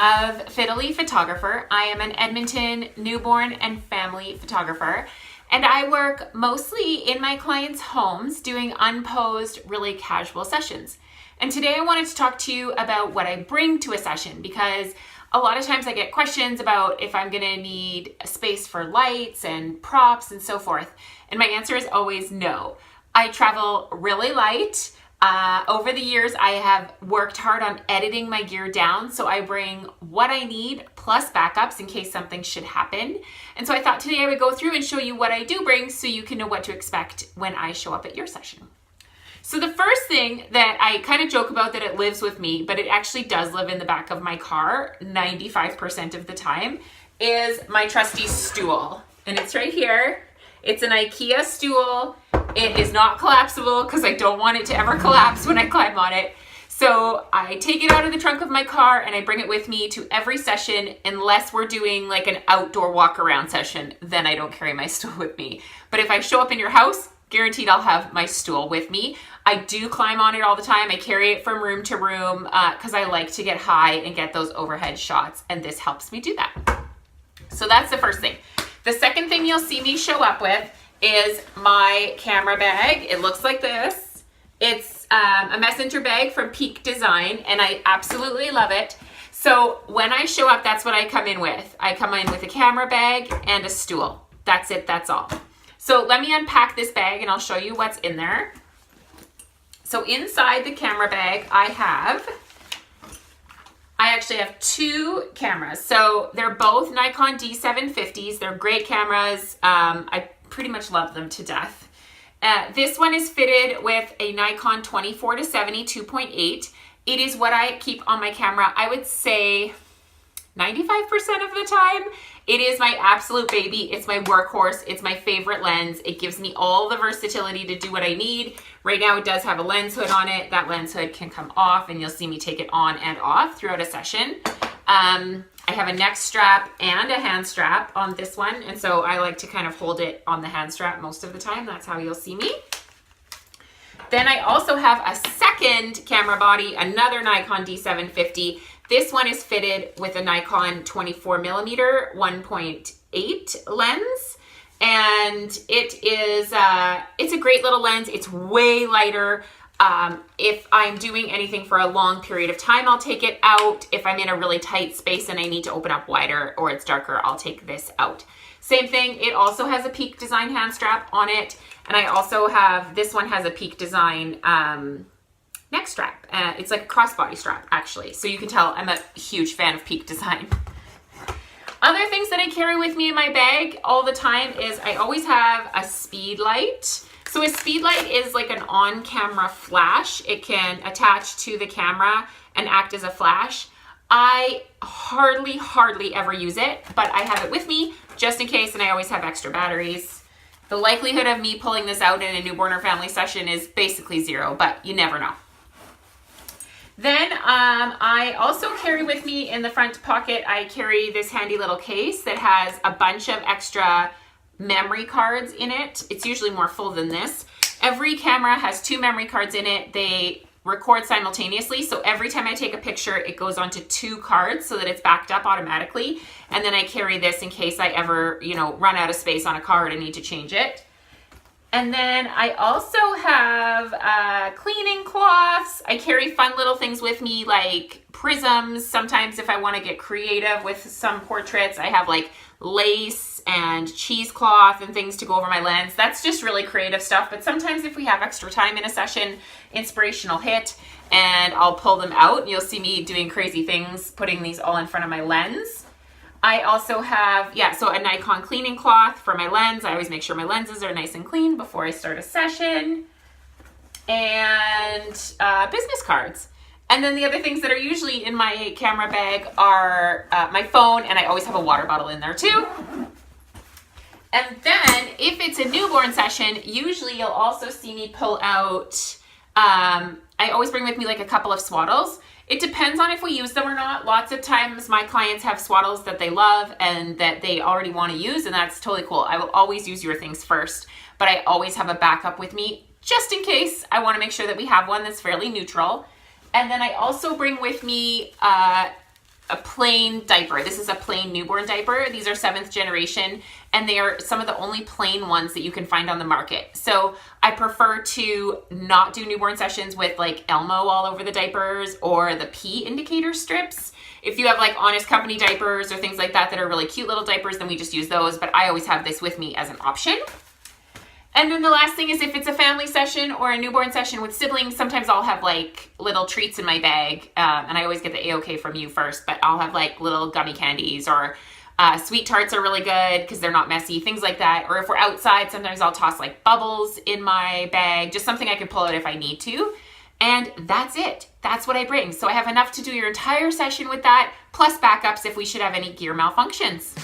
of Fiddle Leaf Photographer. I am an Edmonton newborn and family photographer, and I work mostly in my clients' homes doing unposed, really casual sessions. And today I wanted to talk to you about what I bring to a session, because a lot of times I get questions about if I'm gonna need a space for lights and props and so forth. And my answer is always no. I travel really light. Over the years, I have worked hard on editing my gear down, so I bring what I need plus backups in case something should happen. And so I thought today I would go through and show you what I do bring so you can know what to expect when I show up at your session. So the first thing that I kind of joke about that it lives with me, but it actually does live in the back of my car 95% of the time, is my trusty stool. And it's right here. It's an IKEA stool. It is not collapsible because I don't want it to ever collapse when I climb on it. So I take it out of the trunk of my car and I bring it with me to every session, unless we're doing like an outdoor walk around session, then I don't carry my stool with me. But if I show up in your house, guaranteed I'll have my stool with me. I do climb on it all the time. I carry it from room to room because I like to get high and get those overhead shots, and this helps me do that. So that's the first thing. The second thing you'll see me show up with is my camera bag. It looks like this. It's a messenger bag from Peak Design, and I absolutely love it. So when I show up, that's what I come in with. I come in with a camera bag and a stool. That's it, that's all. So let me unpack this bag and I'll show you what's in there. So inside the camera bag, I actually have two cameras. So they're both Nikon D750s. They're great cameras. I pretty much love them to death. This one is fitted with a Nikon 24-70 2.8. It is what I keep on my camera, I would say 95% of the time. It is my absolute baby. It's my workhorse. It's my favorite lens. It gives me all the versatility to do what I need. Right now it does have a lens hood on it. That lens hood can come off and you'll see me take it on and off throughout a session. I have a neck strap and a hand strap on this one, and so I like to kind of hold it on the hand strap most of the time. That's how you'll see me. Then I also have a second camera body, another Nikon D750. This one is fitted with a Nikon 24mm 1.8 lens, and it's a great little lens. It's way lighter. If I'm doing anything for a long period of time, I'll take it out. If I'm in a really tight space and I need to open up wider or it's darker, I'll take this out. Same thing, it also has a Peak Design hand strap on it. And I also have, this one has a Peak Design neck strap. It's like a crossbody strap, actually. So you can tell I'm a huge fan of Peak Design. Other things that I carry with me in my bag all the time is I always have a speed light. So a speed light is like an on-camera flash. It can attach to the camera and act as a flash. I hardly ever use it, but I have it with me just in case, and I always have extra batteries. The likelihood of me pulling this out in a newborn or family session is basically zero, but you never know. Then I also carry with me in the front pocket, I carry this handy little case that has a bunch of extra memory cards in it. It's usually more full than this. Every camera has two memory cards in it. They record simultaneously, so every time I take a picture, it goes onto two cards so that it's backed up automatically. And then I carry this in case I ever, run out of space on a card and need to change it. And then I also have cleaning cloths. I carry fun little things with me like prisms. Sometimes if I want to get creative with some portraits, I have like lace and cheesecloth and things to go over my lens. That's just really creative stuff. But sometimes if we have extra time in a session, inspiration will hit and I'll pull them out. And you'll see me doing crazy things, putting these all in front of my lens. I also have, so a Nikon cleaning cloth for my lens. I always make sure my lenses are nice and clean before I start a session. And business cards. And then the other things that are usually in my camera bag are my phone, and I always have a water bottle in there too. And then if it's a newborn session, usually you'll also see me pull out, I always bring with me like a couple of swaddles. It depends on if we use them or not. Lots of times my clients have swaddles that they love and that they already want to use, and that's totally cool. I will always use your things first, but I always have a backup with me just in case. I want to make sure that we have one that's fairly neutral. And then I also bring with me a plain diaper. This is a plain newborn diaper. These are 7th generation, and they are some of the only plain ones that you can find on the market. So I prefer to not do newborn sessions with like Elmo all over the diapers or the pee indicator strips. If you have like Honest Company diapers or things like that that are really cute little diapers, then we just use those. But I always have this with me as an option. And then the last thing is if it's a family session or a newborn session with siblings, sometimes I'll have like little treats in my bag. And I always get the A-OK from you first, but I'll have like little gummy candies or sweet tarts are really good because they're not messy, things like that. Or if we're outside, sometimes I'll toss like bubbles in my bag, just something I can pull out if I need to. And that's it. That's what I bring. So I have enough to do your entire session with that, plus backups if we should have any gear malfunctions.